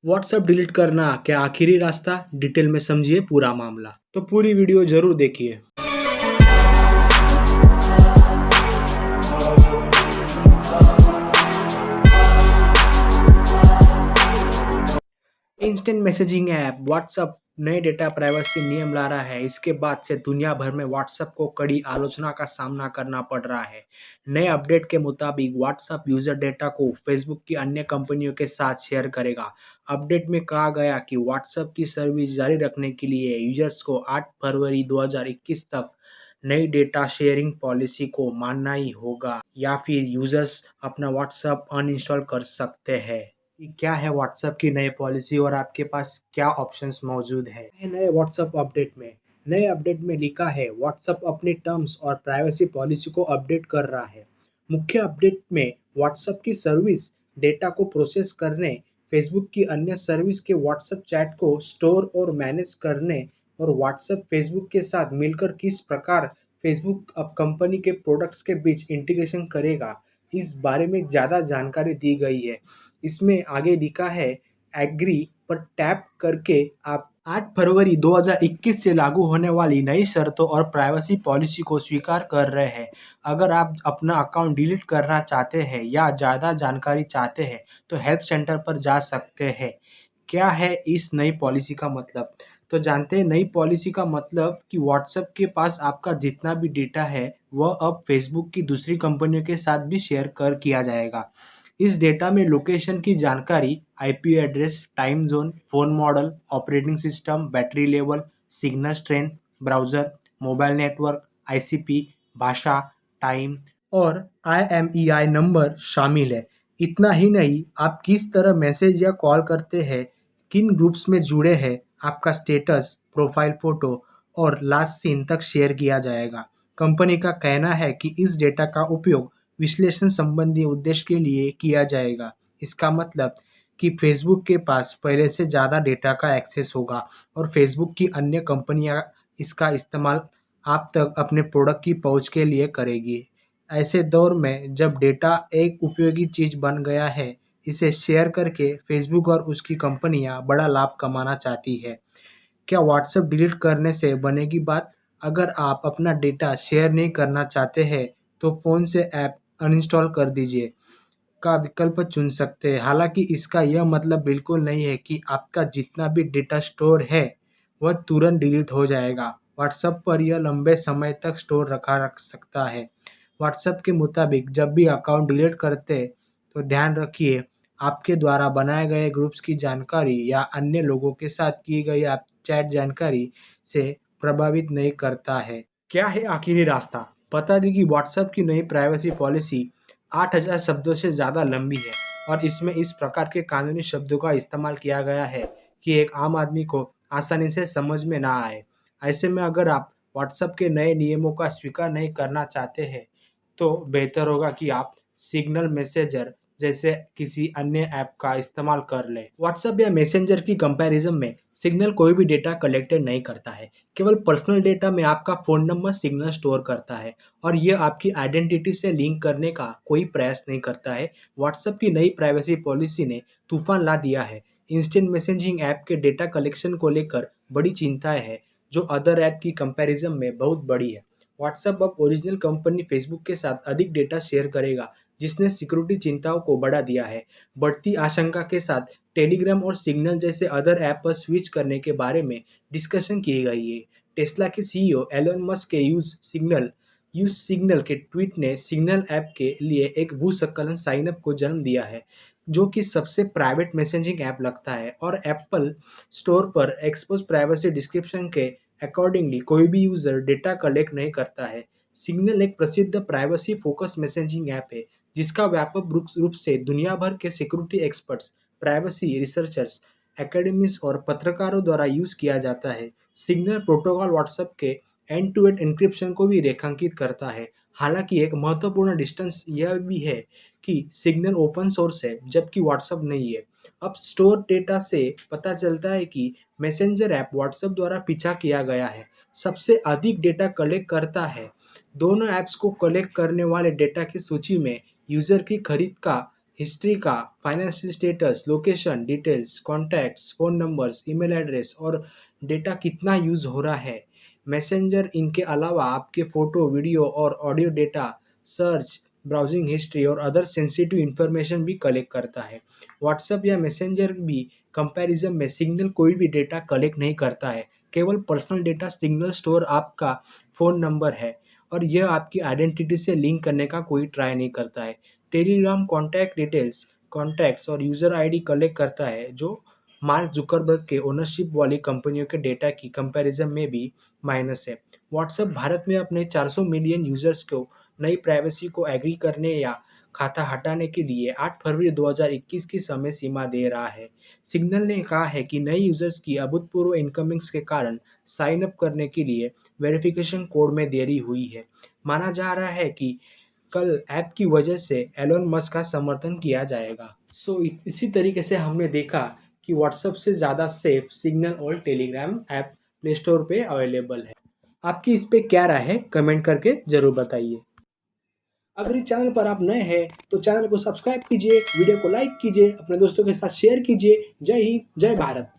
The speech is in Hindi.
व्हाट्सएप डिलीट करना क्या आखिरी रास्ता? डिटेल में समझिए पूरा मामला। तो पूरी वीडियो जरूर देखिए। इंस्टेंट मैसेजिंग ऐप व्हाट्सएप नए डेटा प्राइवेसी नियम ला रहा है। इसके बाद से दुनिया भर में व्हाट्सएप को कड़ी आलोचना का सामना करना पड़ रहा है। नए अपडेट के मुताबिक व्हाट्सएप यूजर डेटा को फेसबुक की अन्य कंपनियों के साथ शेयर करेगा। अपडेट में कहा गया कि व्हाट्सएप की सर्विस जारी रखने के लिए यूजर्स को 8 फरवरी 2021 तक नई डेटा शेयरिंग पॉलिसी को मानना ही होगा या फिर यूजर्स अपना व्हाट्सएप अनइंस्टॉल कर सकते हैं। कि क्या है व्हाट्सएप की नई पॉलिसी और आपके पास क्या ऑप्शंस मौजूद है नए व्हाट्सएप अपडेट में। नए अपडेट में लिखा है व्हाट्सएप अपनी टर्म्स और प्राइवेसी पॉलिसी को अपडेट कर रहा है। मुख्य अपडेट में व्हाट्सएप की सर्विस डेटा को प्रोसेस करने, फेसबुक की अन्य सर्विस के व्हाट्सएप चैट को स्टोर और मैनेज करने और व्हाट्सएप फेसबुक के साथ मिलकर किस प्रकार फेसबुक अब कंपनी के प्रोडक्ट्स के बीच इंटीग्रेशन करेगा, इस बारे में ज़्यादा जानकारी दी गई है। इसमें आगे लिखा है एग्री पर टैप करके आप 8 फरवरी 2021 से लागू होने वाली नई शर्तों और प्राइवेसी पॉलिसी को स्वीकार कर रहे हैं। अगर आप अपना अकाउंट डिलीट करना चाहते हैं या ज़्यादा जानकारी चाहते हैं तो हेल्प सेंटर पर जा सकते हैं। क्या है इस नई पॉलिसी का मतलब? तो जानते हैं नई पॉलिसी का मतलब कि व्हाट्सएप के पास आपका जितना भी डेटा है वह अब फेसबुक की दूसरी कंपनियों के साथ भी शेयर कर किया जाएगा। इस डेटा में लोकेशन की जानकारी, IP address, time zone, phone model, operating system, battery level, signal strength, browser, mobile network, ICP, भाषा, टाइम और आईएमईआई नंबर शामिल है। इतना ही नहीं, आप किस तरह मैसेज या कॉल करते हैं, किन ग्रुप्स में जुड़े हैं, आपका स्टेटस, प्रोफाइल फ़ोटो और लास्ट सीन तक शेयर किया जाएगा। कंपनी का कहना है कि इस डेटा का उपयोग विश्लेषण संबंधी उद्देश्य के लिए किया जाएगा। इसका मतलब कि फेसबुक के पास पहले से ज़्यादा डेटा का एक्सेस होगा और फेसबुक की अन्य कंपनियां इसका इस्तेमाल आप तक अपने प्रोडक्ट की पहुंच के लिए करेगी। ऐसे दौर में जब डेटा एक उपयोगी चीज़ बन गया है, इसे शेयर करके फेसबुक और उसकी कंपनियां बड़ा लाभ कमाना चाहती है। क्या व्हाट्सएप डिलीट करने से बनेगी बात? अगर आप अपना डेटा शेयर नहीं करना चाहते हैं, तो फ़ोन से ऐप अनइंस्टॉल कर दीजिए का विकल्प चुन सकते हैं। हालांकि इसका यह मतलब बिल्कुल नहीं है कि आपका जितना भी डेटा स्टोर है, वह तुरंत डिलीट हो जाएगा। व्हाट्सएप पर यह लंबे समय तक स्टोर रखा रख सकता है। व्हाट्सएप के मुताबिक जब भी अकाउंट डिलीट करते, तो ध्यान रखिए आपके द्वारा बनाए गए ग्रुप्स की जानकारी या अन्य लोगों के साथ की गई आप चैट जानकारी से प्रभावित नहीं करता है। क्या है आखिरी रास्ता? बता दें कि व्हाट्सएप की नई प्राइवेसी पॉलिसी 8000 शब्दों से ज़्यादा लंबी है और इसमें इस प्रकार के कानूनी शब्दों का इस्तेमाल किया गया है कि एक आम आदमी को आसानी से समझ में ना आए। ऐसे में अगर आप व्हाट्सएप के नए नियमों का स्वीकार नहीं करना चाहते हैं, तो बेहतर होगा कि आप सिग्नल मैसेंजर जैसे किसी अन्य ऐप का इस्तेमाल कर लें। व्हाट्सएप या मैसेंजर की कंपैरिजन में सिग्नल कोई भी डेटा कलेक्टेड नहीं करता है। केवल पर्सनल डेटा में आपका फ़ोन नंबर सिग्नल स्टोर करता है और यह आपकी आइडेंटिटी से लिंक करने का कोई प्रयास नहीं करता है। व्हाट्सएप की नई प्राइवेसी पॉलिसी ने तूफान ला दिया है। इंस्टेंट मैसेजिंग ऐप के डेटा कलेक्शन को लेकर बड़ी चिंताएं हैं, जो अदर ऐप की कंपैरिजन में बहुत बड़ी है। व्हाट्सएप अब ओरिजिनल कंपनी फेसबुक के साथ अधिक डेटा शेयर करेगा, जिसने सिक्योरिटी चिंताओं को बढ़ा दिया है। बढ़ती आशंका के साथ टेलीग्राम और सिग्नल जैसे अदर ऐप पर स्विच करने के बारे में डिस्कशन की गई है। टेस्ला के सीईओ एलन मस्क के यूज सिग्नल के ट्वीट ने सिग्नल ऐप के लिए एक भूस्खलन साइनअप को जन्म दिया है, जो कि सबसे प्राइवेट मैसेजिंग ऐप लगता है और एप्पल स्टोर पर एक्सपोज प्राइवेसी डिस्क्रिप्शन के अकॉर्डिंगली कोई भी यूजर डेटा कलेक्ट नहीं करता है। सिग्नल एक प्रसिद्ध प्राइवेसी फोकस मैसेजिंग ऐप है, जिसका व्यापक रूप से दुनिया भर के security experts, privacy researchers, academics और पत्रकारों द्वारा यूज किया जाता है। सिग्नल प्रोटोकॉल व्हाट्सएप के एंड टू एंड एन्क्रिप्शन को भी रेखांकित करता है। हालांकि एक महत्वपूर्ण डिस्टेंस यह भी है कि सिग्नल ओपन सोर्स है, जबकि व्हाट्सएप नहीं है। अब स्टोर डेटा से पता चलता है कि मैसेंजर ऐप व्हाट्सएप द्वारा पीछा किया गया है, सबसे अधिक डेटा कलेक्ट करता है। दोनों ऐप्स को कलेक्ट करने वाले डेटा की सूची में यूजर की खरीद का हिस्ट्री का, financial status, location details, contacts, phone numbers, email address और डेटा कितना यूज़ हो रहा है। मैसेंजर इनके अलावा आपके फ़ोटो, वीडियो और audio data, search, browsing history और अदर सेंसिटिव इन्फॉर्मेशन भी कलेक्ट करता है। व्हाट्सएप या मैसेंजर भी कंपैरिज़न में सिग्नल कोई भी डेटा कलेक्ट नहीं करता है। केवल पर्सनल डेटा सिग्नल स्टोर आपका फ़ोन नंबर है और यह आपकी आइडेंटिटी से लिंक करने का कोई ट्राई नहीं करता है। टेलीग्राम कॉन्टैक्ट डिटेल्स, कॉन्टैक्ट्स और यूज़र आईडी कलेक्ट करता है जो मार्क जुकरबर्ग के ओनरशिप वाली कंपनियों के डेटा की कंपैरिजन में भी माइनस है। व्हाट्सएप भारत में अपने 400 मिलियन यूजर्स को नई प्राइवेसी को एग्री करने या खाता हटाने के लिए 8 फरवरी 2021 की समय सीमा दे रहा है। सिग्नल ने कहा है कि नए यूजर्स की अभूतपूर्व इनकमिंग्स के कारण साइन अप करने के लिए वेरिफिकेशन कोड में देरी हुई है। माना जा रहा है कि कल ऐप की वजह से एलोन मस्क का समर्थन किया जाएगा। इसी तरीके से हमने देखा कि व्हाट्सएप से ज़्यादा सेफ सिग्नल और टेलीग्राम ऐप प्ले स्टोर पे अवेलेबल है। आपकी इस पे क्या राय है कमेंट करके ज़रूर बताइए। अगर इस चैनल पर आप नए हैं तो चैनल को सब्सक्राइब कीजिए, वीडियो को लाइक कीजिए, अपने दोस्तों के साथ शेयर कीजिए। जय हिंद, जय भारत।